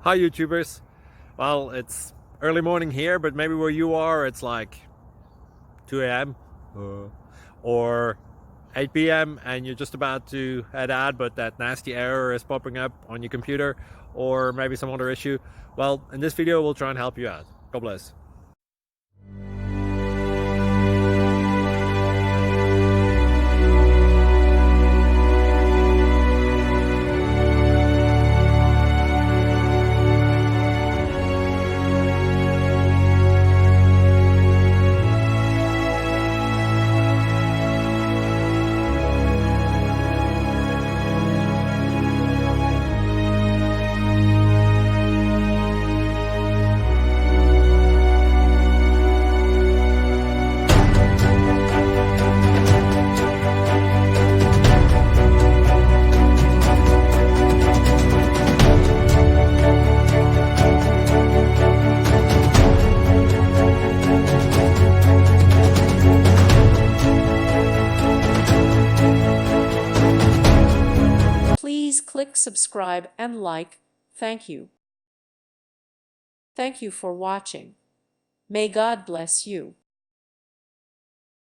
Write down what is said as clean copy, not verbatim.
Hi YouTubers. Well, it's early morning here, but maybe where you are it's like 2 a.m. Or 8 p.m. and you're just about to head out, but that nasty error is popping up on your computer, or maybe some other issue. Well, in this video we'll try and help you out. God bless. Please click subscribe and like. Thank you. Thank you for watching. May God bless you.